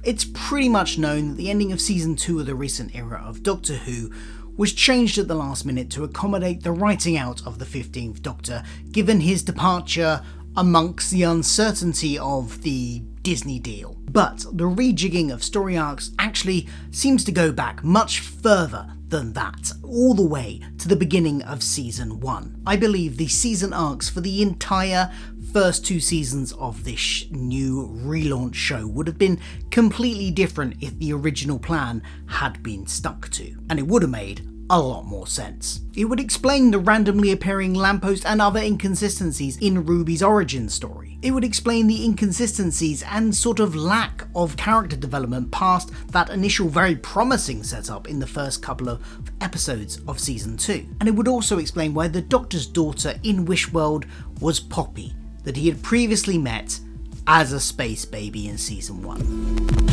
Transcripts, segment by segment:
It's pretty much known that the ending of season 2 of the recent era of Doctor Who was changed at the last minute to accommodate the writing out of the 15th Doctor, given his departure amongst the uncertainty of the Disney deal. But the rejigging of story arcs actually seems to go back much further than that, all the way to the beginning of season 1. I believe the season arcs for the entire first 2 seasons of this new relaunch show would have been completely different if the original plan had been stuck to, and it would have made a lot more sense. It would explain the randomly appearing lamppost and other inconsistencies in Ruby's origin story. It would explain the inconsistencies and sort of lack of character development past that initial very promising setup in the first couple of episodes of season 2. And it would also explain why the Doctor's daughter in Wishworld was Poppy, that he had previously met as a space baby in season 1.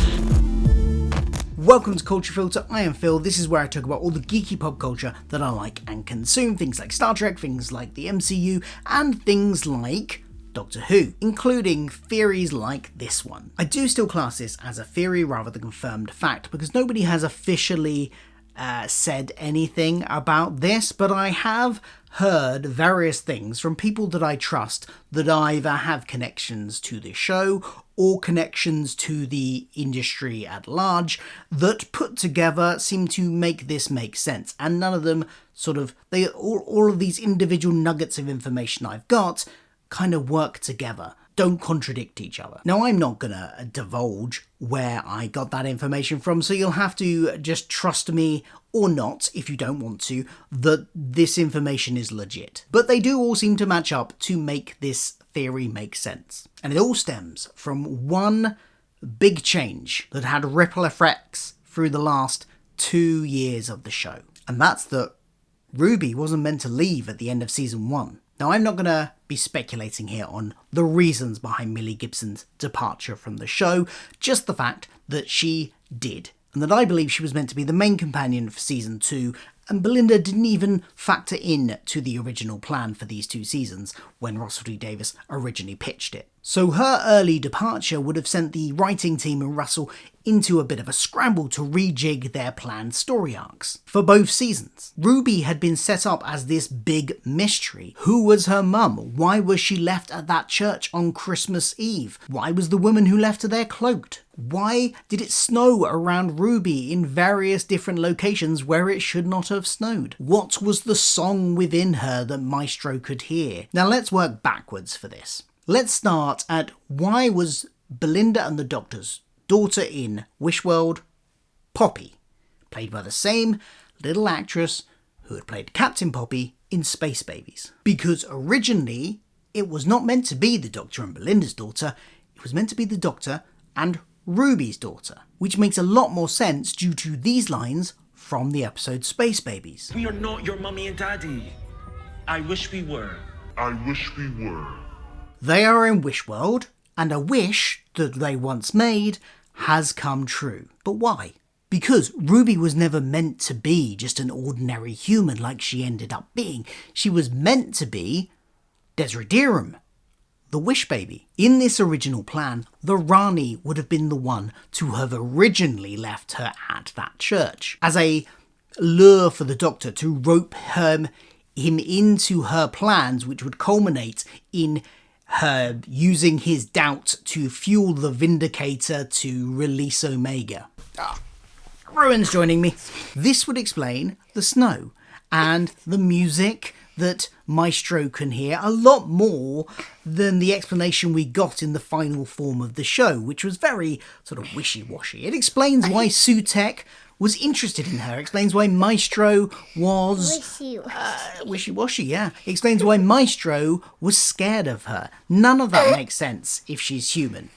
Welcome to Culture Filter, I am Phil. This is where I talk about all the geeky pop culture that I like and consume, things like Star Trek, things like the MCU, and things like Doctor Who, including theories like this one. I do still class this as a theory rather than confirmed fact, because nobody has officially said anything about this, but I have heard various things from people that I trust that either have connections to the show or connections to the industry at large that put together seem to make this make sense, and none of them all of these individual nuggets of information I've got kind of work together, don't contradict each other. Now, I'm not gonna divulge where I got that information from, so you'll have to just trust me or not, if you don't want to, that this information is legit. But they do all seem to match up to make this theory make sense. And it all stems from one big change that had ripple effects through the last 2 years of the show. And that's that Ruby wasn't meant to leave at the end of season 1. Now, I'm not going to be speculating here on the reasons behind Millie Gibson's departure from the show, just the fact that she did, and that I believe she was meant to be the main companion for season 2, and Belinda didn't even factor in to the original plan for these 2 seasons when Russell T Davies originally pitched it. So her early departure would have sent the writing team and Russell into a bit of a scramble to rejig their planned story arcs for both seasons. Ruby had been set up as this big mystery. Who was her mum? Why was she left at that church on Christmas Eve? Why was the woman who left her there cloaked? Why did it snow around Ruby in various different locations where it should not have snowed? What was the song within her that Maestro could hear? Now let's work backwards for this. Let's start at why was Belinda and the Doctor's daughter in Wishworld Poppy, played by the same little actress who had played Captain Poppy in Space Babies? Because originally it was not meant to be the Doctor and Belinda's daughter, it was meant to be the Doctor and Ruby's daughter, which makes a lot more sense due to these lines from the episode Space Babies. We are not your mummy and daddy. I wish we were. I wish we were. They are in Wishworld, and a wish that they once made has come true. But why? Because Ruby was never meant to be just an ordinary human like she ended up being. She was meant to be Desiderem, the Wish Baby. In this original plan, the Rani would have been the one to have originally left her at that church, as a lure for the Doctor to rope him into her plans, which would culminate in her using his doubt to fuel the Vindicator to release Omega. Rowan's joining me. This would explain the snow and the music that Maestro can hear a lot more than the explanation we got in the final form of the show, which was very sort of wishy-washy. It explains why Sutek was interested in her. It explains why Maestro was wishy-washy, yeah. It explains why Maestro was scared of her. None of that makes sense if she's human.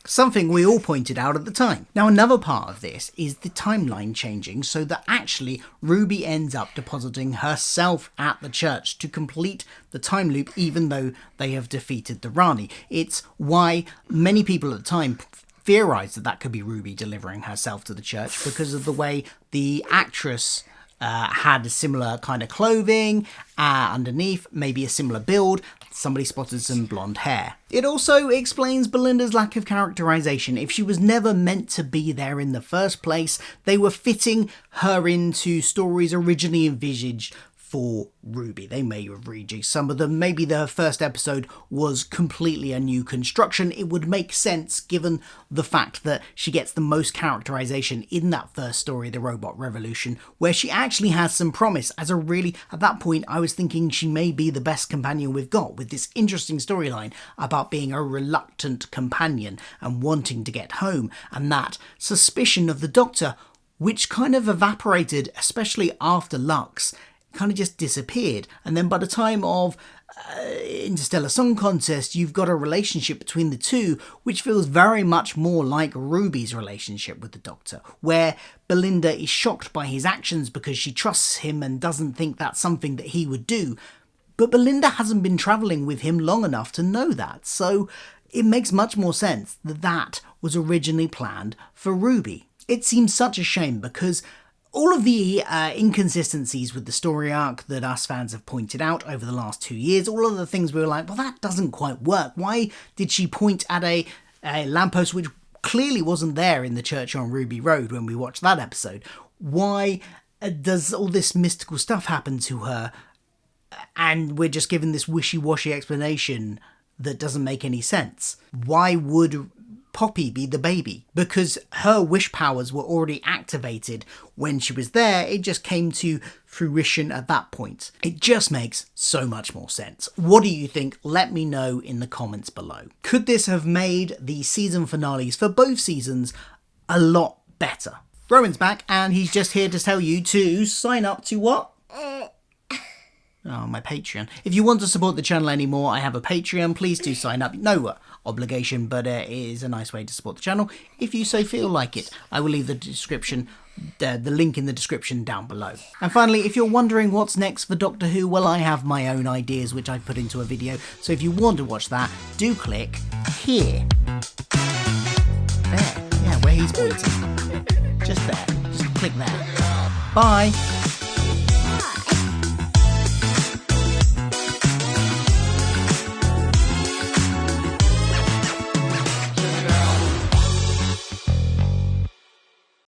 Something we all pointed out at the time. Now, another part of this is the timeline changing so that actually Ruby ends up depositing herself at the church to complete the time loop, even though they have defeated the Rani. It's why many people at the time theorised that could be Ruby delivering herself to the church, because of the way the actress had a similar kind of clothing underneath, maybe a similar build. Somebody spotted some blonde hair. It also explains Belinda's lack of characterization. If she was never meant to be there in the first place, they were fitting her into stories originally envisaged for Ruby. They may have rejigged some of them. Maybe the first episode was completely a new construction. It would make sense given the fact that she gets the most characterization in that first story, The Robot Revolution, where she actually has some promise as a really, at that point, I was thinking she may be the best companion we've got, with this interesting storyline about being a reluctant companion and wanting to get home, and that suspicion of the Doctor, which kind of evaporated, especially after Lux, kind of just disappeared. And then by the time of Interstellar Song Contest, you've got a relationship between the two which feels very much more like Ruby's relationship with the Doctor, where Belinda is shocked by his actions because she trusts him and doesn't think that's something that he would do. But Belinda hasn't been travelling with him long enough to know that, so it makes much more sense that that was originally planned for Ruby. It seems such a shame because all of the inconsistencies with the story arc that us fans have pointed out over the last 2 years, all of the things we were like, well, that doesn't quite work. Why did she point at a lamppost which clearly wasn't there in the church on Ruby Road when we watched that episode? Why does all this mystical stuff happen to her and we're just given this wishy-washy explanation that doesn't make any sense? Why would Poppy be the baby? Because her wish powers were already activated when she was there. It just came to fruition at that point. It just makes so much more sense. What do you think? Let me know in the comments below. Could this have made the season finales for both seasons a lot better? Rowan's back and he's just here to tell you to sign up to what? Oh, my Patreon. If you want to support the channel anymore, I have a Patreon. Please do sign up. No obligation, but it is a nice way to support the channel if you so feel like it. I will leave the link in the description down below. And finally, if you're wondering what's next for Doctor Who, well, I have my own ideas which I've put into a video. So if you want to watch that, do click here. There. Yeah, where he's pointing. Just there. Just click there. Bye.